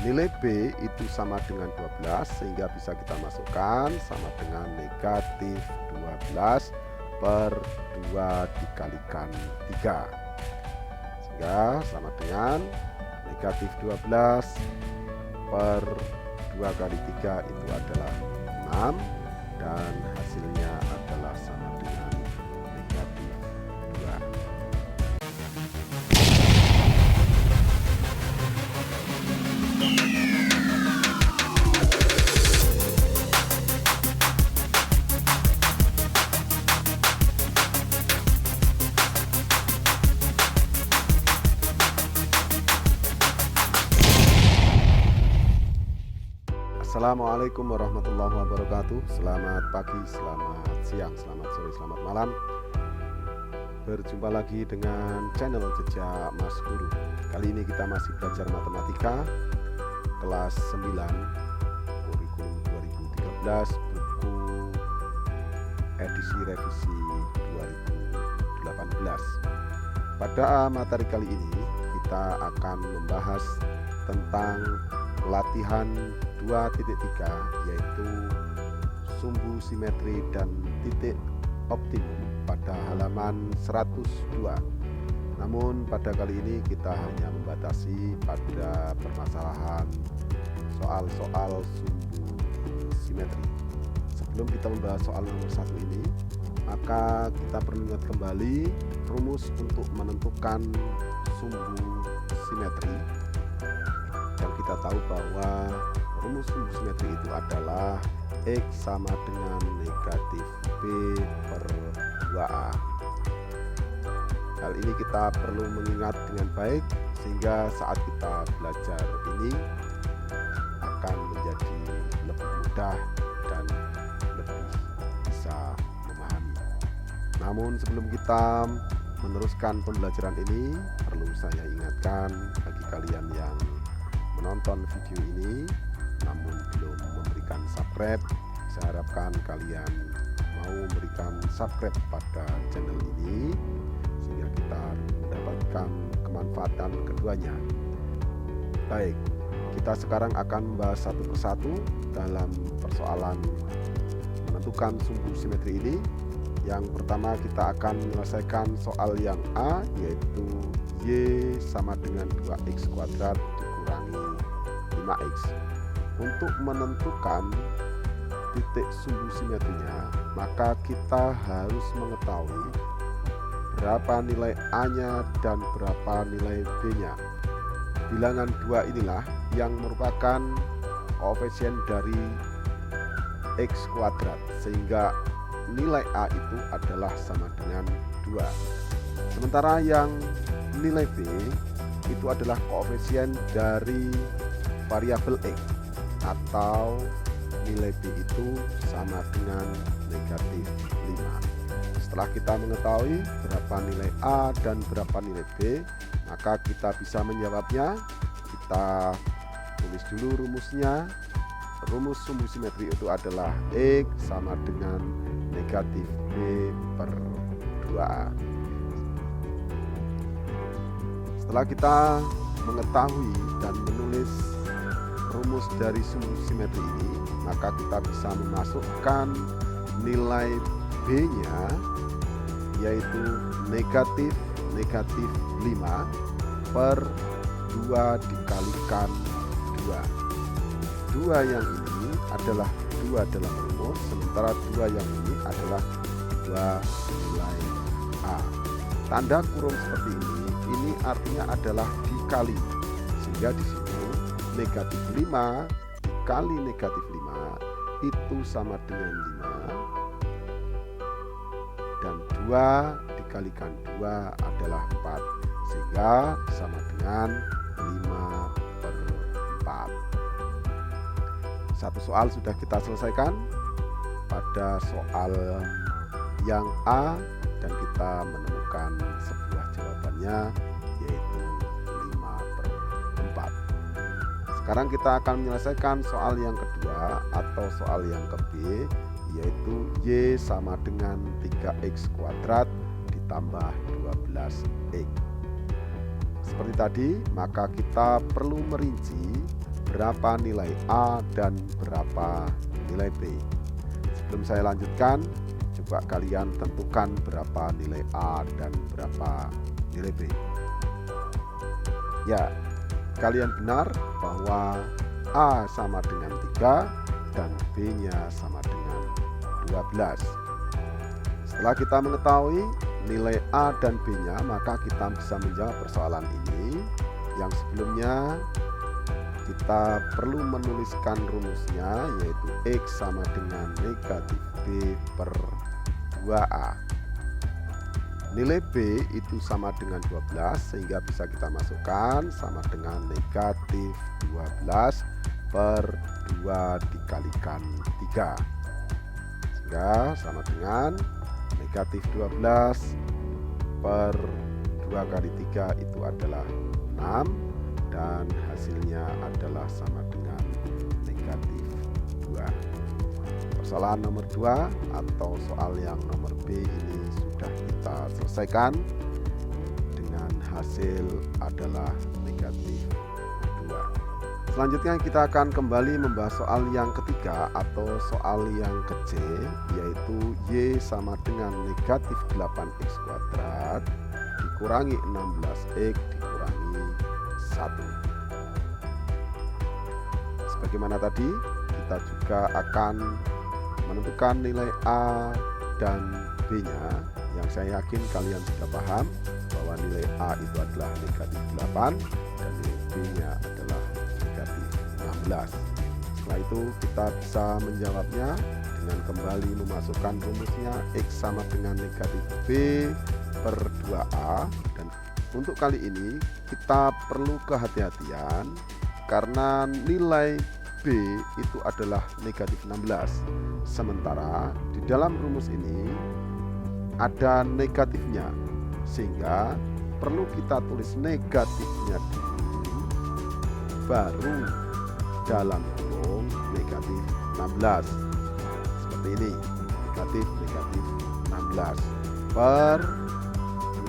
Nilai B itu sama dengan 12, sehingga bisa kita masukkan sama dengan negatif 12 per 2 dikalikan 3, sehingga sama dengan negatif 12 per 2 kali 3 itu adalah 6, dan hasilnya adalah sama dengan negatif 2. Assalamualaikum warahmatullahi wabarakatuh. Selamat pagi, selamat siang, selamat sore, selamat malam. Berjumpa lagi dengan channel Jejak Mas Guru. Kali ini kita masih belajar matematika kelas 9 kurikulum 2013, buku edisi revisi 2018. Pada materi kali ini kita akan membahas tentang latihan 2.3, yaitu sumbu simetri dan titik optimum pada halaman 102. Namun pada kali ini kita hanya membatasi pada permasalahan soal-soal sumbu simetri. Sebelum kita membahas soal nomor 1 ini, maka kita perlu ingat kembali rumus untuk menentukan sumbu simetri. Dan kita tahu bahwa rumus sumbu simetri itu adalah X sama dengan negatif B per 2A. Hal ini kita perlu mengingat dengan baik, sehingga saat kita belajar ini akan menjadi lebih mudah dan lebih bisa memahami. Namun sebelum kita meneruskan pembelajaran ini, perlu saya ingatkan bagi kalian yang menonton video ini namun belum memberikan subscribe, saya harapkan kalian mau memberikan subscribe pada channel ini sehingga kita mendapatkan kemanfaatan keduanya. Baik, kita sekarang akan membahas satu persatu dalam persoalan menentukan sumbu simetri ini. Yang pertama kita akan menyelesaikan soal yang A, yaitu Y sama dengan 2x kuadrat dikurangi 5x. Untuk menentukan titik sumbu simetrinya, maka kita harus mengetahui berapa nilai A-nya dan berapa nilai B-nya. Bilangan 2 inilah yang merupakan koefisien dari x kuadrat, sehingga nilai A itu adalah sama dengan 2. Sementara yang nilai B itu adalah koefisien dari variabel X, atau nilai B itu sama dengan negatif 5. Setelah kita mengetahui berapa nilai A dan berapa nilai B, maka kita bisa menjawabnya. Kita tulis dulu rumusnya. Rumus sumbu simetri itu adalah X sama dengan negatif B per 2A. Setelah kita mengetahui dan menulis rumus dari sumbu simetri ini, maka kita bisa memasukkan nilai B-nya, yaitu negatif 5 per 2 dikalikan 2. 2 yang ini adalah 2 dalam rumus, sementara 2 yang ini adalah 2 nilai A. Tanda kurung seperti ini artinya adalah dikali, sehingga di sini negatif 5 dikali negatif 5 itu sama dengan 5, dan 2 dikalikan 2 adalah 4, sehingga sama dengan 5 per 4. Satu soal sudah kita selesaikan pada soal yang A, dan kita menemukan sebuah jawabannya, yaitu 5 per 4. Sekarang kita akan menyelesaikan soal yang kedua atau soal yang ke B, yaitu Y sama dengan 3x kuadrat ditambah 12x. Seperti tadi, maka kita perlu merinci berapa nilai A dan berapa nilai B. Sebelum saya lanjutkan, coba kalian tentukan berapa nilai A dan berapa nilai B. Ya, kalian benar bahwa A sama dengan 3 dan B-nya sama dengan 12. Setelah kita mengetahui nilai A dan B-nya, maka kita bisa menjawab persoalan ini. Yang sebelumnya kita perlu menuliskan rumusnya, yaitu X sama dengan negatif B per 2A. Nilai B itu sama dengan 12, sehingga bisa kita masukkan sama dengan negatif 12 per 2 dikalikan 3, sehingga sama dengan negatif 12 per 2 kali 3 itu adalah 6, dan hasilnya adalah sama dengan negatif 2. Persoalan nomor 2 atau soal yang nomor B ini sudah kita selesaikan dengan hasil adalah negatif 2. Selanjutnya kita akan kembali membahas soal yang ketiga atau soal yang ke-C, yaitu Y sama dengan negatif 8x kuadrat dikurangi 16x dikurangi 1. Sebagaimana tadi, kita juga akan menentukan nilai A dan B-nya, yang saya yakin kalian sudah paham bahwa nilai A itu adalah negatif 8 dan nilai B-nya adalah negatif 16. Setelah itu kita bisa menjawabnya dengan kembali memasukkan rumusnya X sama dengan negatif B per 2A, dan untuk kali ini kita perlu kehati-hatian karena nilai B itu adalah negatif 16, sementara di dalam rumus ini ada negatifnya, sehingga perlu kita tulis negatifnya dulu, baru dalam kurung negatif 16, seperti ini, negatif 16 per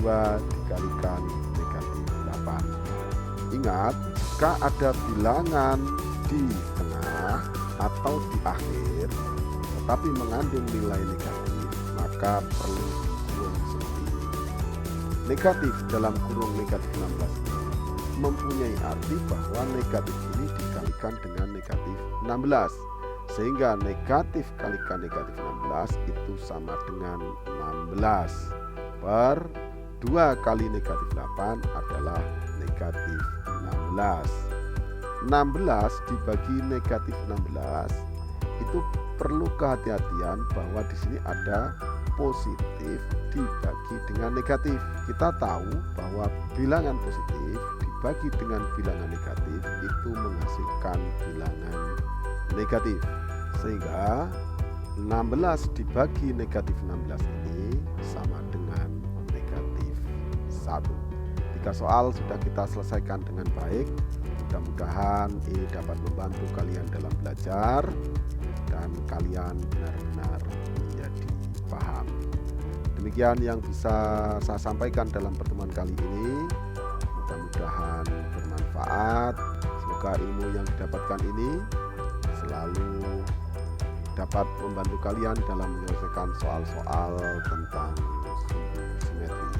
2 dikalikan negatif 8. Ingat, jika ada bilangan di tengah atau di akhir tetapi mengandung nilai negatif, maka perlu dikurung seperti ini. Negatif dalam kurung negatif 16 mempunyai arti bahwa negatif ini dikalikan dengan negatif 16, sehingga negatif kalikan negatif 16 itu sama dengan 16 per 2 kali negatif 8 adalah negatif 16. 16 dibagi negatif 16 itu perlu kehati-hatian bahwa di sini ada positif dibagi dengan negatif. Kita tahu bahwa bilangan positif dibagi dengan bilangan negatif itu menghasilkan bilangan negatif, sehingga 16 dibagi negatif 16 ini sama dengan negatif 1. 3 soal sudah kita selesaikan dengan baik. Mudah-mudahan ini dapat membantu kalian dalam belajar dan kalian benar-benar menjadi paham. Demikian yang bisa saya sampaikan dalam pertemuan kali ini. Mudah-mudahan bermanfaat. Semoga ilmu yang didapatkan ini selalu dapat membantu kalian dalam menyelesaikan soal-soal tentang sumbu simetri.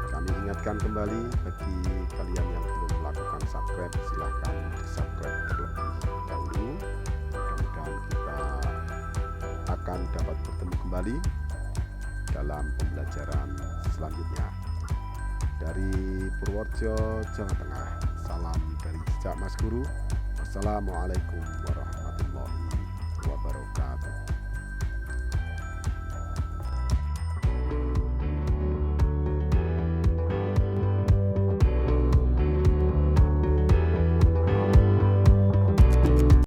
Kami ingatkan kembali bagi kalian yang belum melakukan subscribe, silahkan di subscribe terlebih dahulu. Mudah-mudahan kita akan dapat bertemu kembali dalam pembelajaran selanjutnya. Dari Purworejo, Jawa Tengah, salam dari Jejak Mas Guru. Wassalamualaikum warahmatullahi wabarakatuh.